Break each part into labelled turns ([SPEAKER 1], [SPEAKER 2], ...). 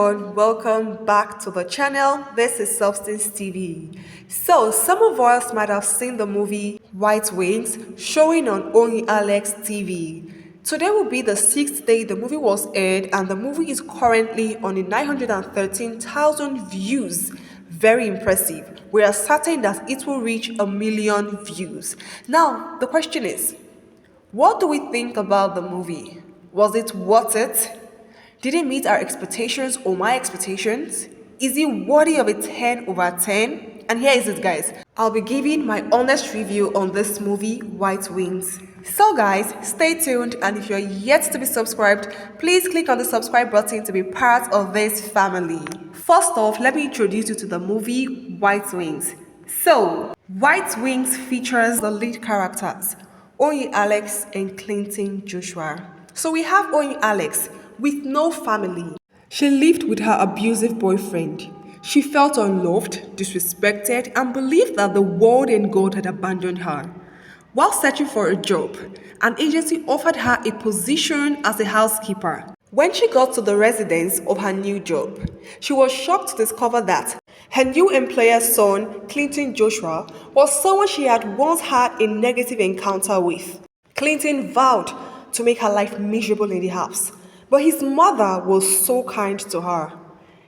[SPEAKER 1] everyone, welcome back to the channel. This is Substance TV. So, some of us might have seen the movie White Wings showing on Onyii TV. Today will be the sixth day the movie was aired, and the movie is currently on 913,000 views. Very impressive. We are certain that it will reach 1,000,000 views. Now, the question is, what do we think about the movie? Was it worth it? Did it meet our expectations or my expectations? Is it worthy of a 10 over 10? And here is it, guys. I'll be giving my honest review on this movie, White Wings. So guys, stay tuned, and if you're yet to be subscribed, please click on the subscribe button to be part of this family. First off, let me introduce you to the movie White Wings. So, White Wings features the lead characters, Onyii and Clinton Joshua. So we have Onyii with no family. She lived with her abusive boyfriend. She felt unloved, disrespected, and believed that the world and God had abandoned her. While searching for a job, an agency offered her a position as a housekeeper. When she got to the residence of her new job, she was shocked to discover that her new employer's son, Clinton Joshua, was someone she had once had a negative encounter with. Clinton vowed to make her life miserable in the house, but his mother was so kind to her.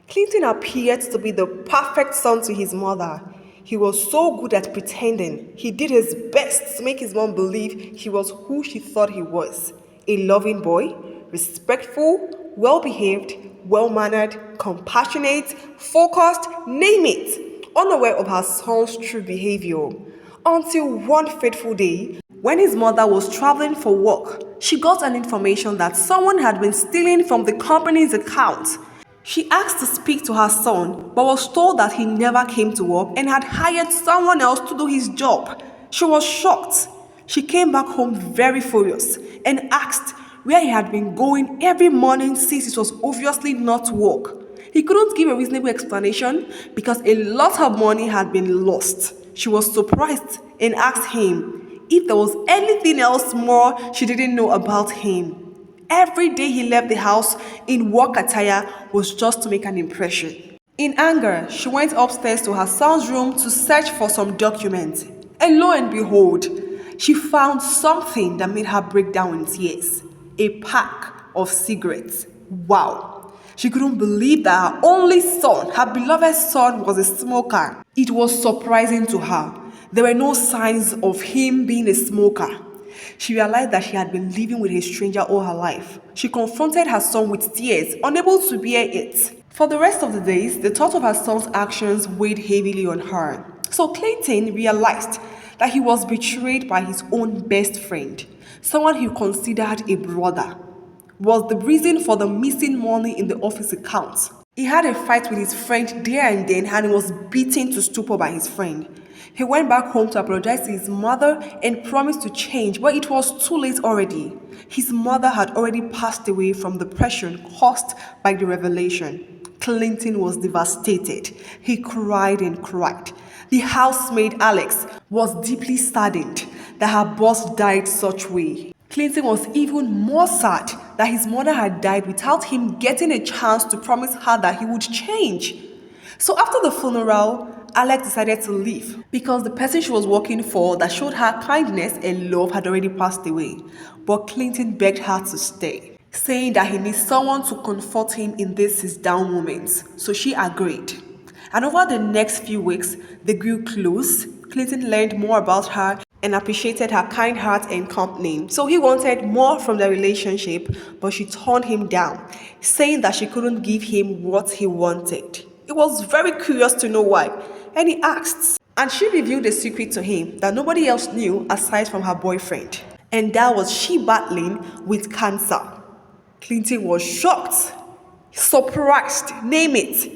[SPEAKER 1] Clinton appeared to be the perfect son to his mother. He was so good at pretending. He did his best to make his mom believe he was who she thought he was. A loving boy, respectful, well-behaved, well-mannered, compassionate, focused, name it, unaware of her son's true behavior. Until one fateful day, when his mother was traveling for work, she got an information that someone had been stealing from the company's account. She asked to speak to her son, but was told that he never came to work and had hired someone else to do his job. She was shocked. She came back home very furious and asked where he had been going every morning since it was obviously not work. He couldn't give a reasonable explanation because a lot of money had been lost. She was surprised and asked him if there was anything else more she didn't know about him. Every day he left the house in work attire was just to make an impression. In anger, she went upstairs to her son's room to search for some documents. And lo and behold, she found something that made her break down in tears. A pack of cigarettes. Wow. She couldn't believe that her only son, her beloved son, was a smoker. It was surprising to her. There were no signs of him being a smoker. She realized that she had been living with a stranger all her life. She confronted her son with tears, unable to bear it. For the rest of the days, the thought of her son's actions weighed heavily on her. So Clayton realized that he was betrayed by his own best friend, someone he considered a brother, was the reason for the missing money in the office account. He had a fight with his friend there and then, and he was beaten to stupor by his friend. He went back home to apologize to his mother and promised to change, but it was too late already. His mother had already passed away from depression caused by the revelation. Clinton was devastated. He cried and cried. The housemaid Alex was deeply saddened that her boss died such way. Clinton was even more sad that his mother had died without him getting a chance to promise her that he would change. So after the funeral, Alex decided to leave because the person she was working for that showed her kindness and love had already passed away. But Clinton begged her to stay, saying that he needs someone to comfort him in these his down moments. So she agreed. And over the next few weeks, they grew close. Clinton learned more about her and appreciated her kind heart and company. So he wanted more from the relationship, but she turned him down, saying that she couldn't give him what he wanted. He was very curious to know why, and he asked. And she revealed a secret to him that nobody else knew aside from her boyfriend. And that was she battling with cancer. Clinton was shocked, surprised, name it.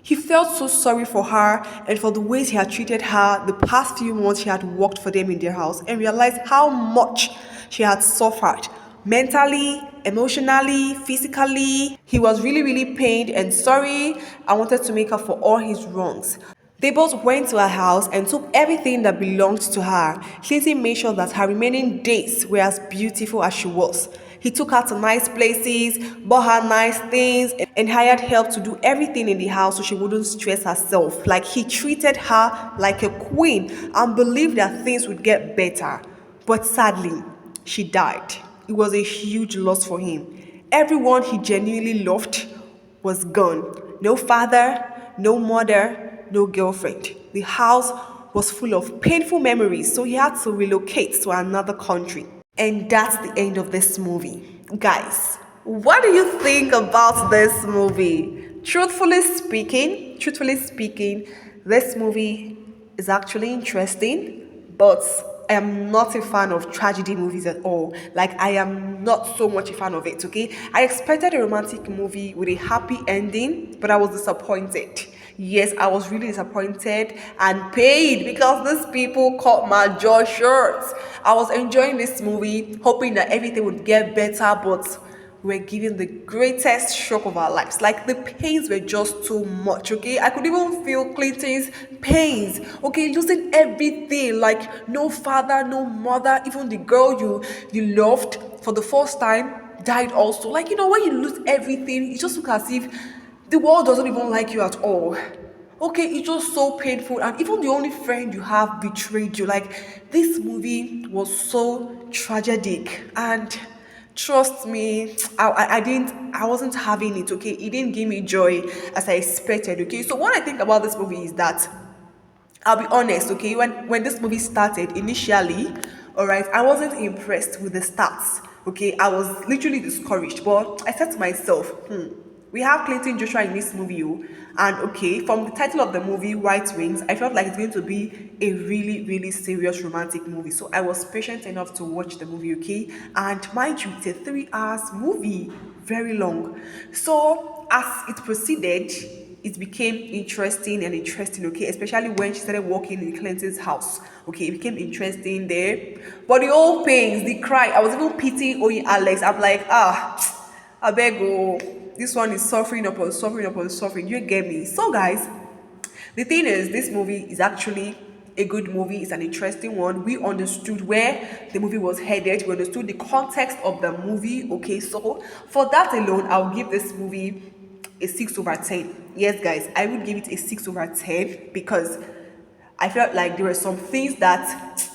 [SPEAKER 1] He felt so sorry for her and for the ways he had treated her the past few months she had worked for them in their house, and realized how much she had suffered mentally, emotionally, physically. He was really pained and sorry and wanted to make up for all his wrongs. They both went to her house and took everything that belonged to her. Clinton made sure that her remaining days were as beautiful as she was. He took her to nice places, bought her nice things, and hired help to do everything in the house so she wouldn't stress herself. Like he treated her like a queen and believed that things would get better. But sadly, she died. It was a huge loss for him. Everyone he genuinely loved was gone. No father, no mother, no girlfriend. The house was full of painful memories, so he had to relocate to another country. And that's the end of this movie. Guys, what do you think about this movie? Truthfully speaking, this movie is actually interesting, but I am not a fan of tragedy movies at all. Like I am not so much a fan of it, okay? I expected a romantic movie with a happy ending, but I was disappointed. Yes, I was really disappointed and paid because these people cut my jaw short. I was enjoying this movie, hoping that everything would get better, but we're given the greatest shock of our lives. Like the pains were just too much, okay? I could even feel Clinton's pains, okay? Losing everything, like no father, no mother, even the girl you loved for the first time died also. Like, when you lose everything, it just looks as if the world doesn't even like you at all. Okay, it's just so painful, and even the only friend you have betrayed you. Like this movie was so tragic, and trust me, I wasn't having it. Okay, it didn't give me joy as I expected. Okay, so what I think about this movie is that I'll be honest, okay. When this movie started initially, all right, I wasn't impressed with the stats. Okay, I was literally discouraged. But I said to myself, we have Clinton Joshua in this movie, oh, and okay, from the title of the movie, White Wings, I felt like it's going to be a really, really serious romantic movie. So I was patient enough to watch the movie, okay. And mind you, it's a 3 hours movie, very long. So as it proceeded, it became interesting, okay, especially when she started working in Clinton's house. Okay, it became interesting there. But the old pains, the cry, I was even pitying Oyi Alex. I'm like, I beg, oh, this one is suffering upon suffering upon suffering. You get me? So, guys, the thing is, this movie is actually a good movie. It's an interesting one. We understood where the movie was headed. We understood the context of the movie. Okay, so for that alone, I'll give this movie a 6 over 10. Yes, guys, I would give it a 6 over 10 because I felt like there were some things that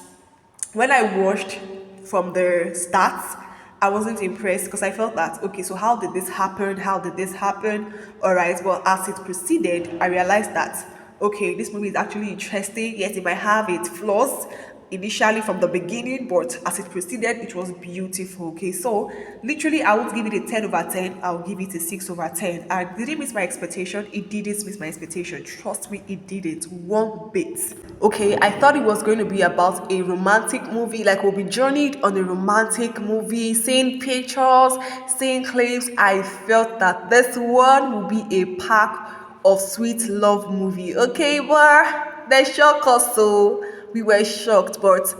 [SPEAKER 1] when I watched from the stats, I wasn't impressed because I felt that, okay, so how did this happen? How did this happen? All right, well, as it proceeded, I realized that, okay, this movie is actually interesting. Yes, it might have its flaws initially from the beginning, but as it proceeded, it was beautiful. Okay, so literally, I would give it a 10 over 10. I'll give it a 6 over 10. And did it miss my expectation? It didn't miss my expectation. Trust me, it didn't. One bit. Okay, I thought it was going to be about a romantic movie, like we'll be journeyed on a romantic movie, seeing pictures, seeing clips. I felt that this one will be a pack of sweet love movie. Okay, but they shocked us, so we were shocked. But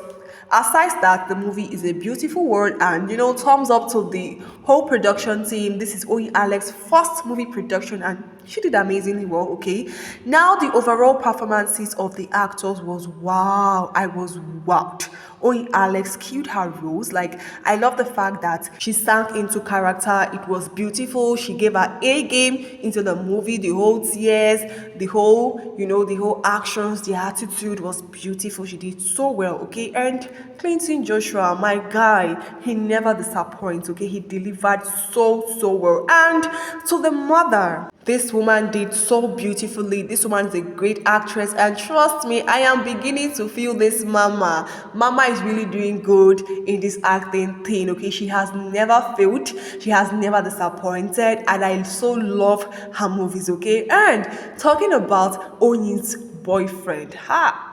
[SPEAKER 1] aside that, the movie is a beautiful world, and thumbs up to the whole production team. This is Onyii Alex's first movie production, and she did amazingly well. Okay, now the overall performances of the actors was wow. I was wowed. Onyii Alex killed her roles. Like, I love the fact that she sank into character. It was beautiful. She gave her A game into the movie. The whole tears, the whole actions, the attitude was beautiful. She did so well, okay? And Clinton Joshua, my guy, he never disappoints, okay? He delivered so well. And to the mother, this woman did so beautifully. This woman is a great actress, and trust me, I am beginning to feel this mama. Mama is really doing good in this acting thing, okay? She has never failed. She has never disappointed, and I so love her movies, okay? And talking about Onyi's boyfriend,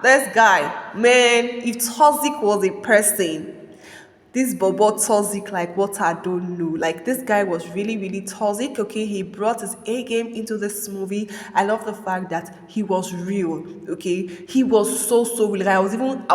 [SPEAKER 1] this guy, man, if Toxic was a person, this Bobo toxic like what I don't know. Like this guy was really, really toxic. Okay, he brought his A game into this movie. I love the fact that he was real. Okay, he was so real. Like, I was even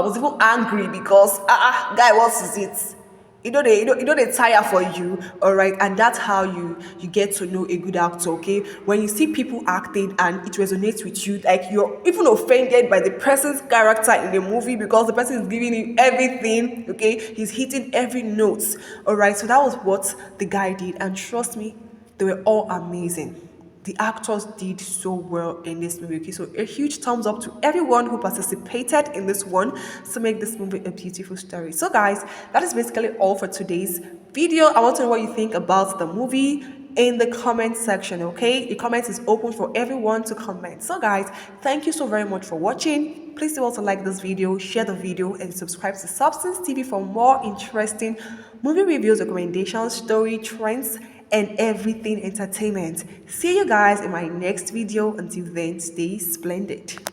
[SPEAKER 1] angry because guy, what is it? they tire for you, all right, and that's how you get to know a good actor. Okay, when you see people acting and it resonates with you, like you're even offended by the person's character in the movie because the person is giving you everything. Okay, he's hitting every note, all right. So that was what the guy did, and trust me, they were all amazing. The actors did so well in this movie. Okay, so a huge thumbs up to everyone who participated in this one to make this movie a beautiful story. So, guys, that is basically all for today's video. I want to know what you think about the movie in the comment section. Okay, the comment is open for everyone to comment. So, guys, thank you so very much for watching. Please do also like this video, share the video, and subscribe to Substance TV for more interesting movie reviews, recommendations, story trends, and everything entertainment. See you guys in my next video. Until then, stay splendid.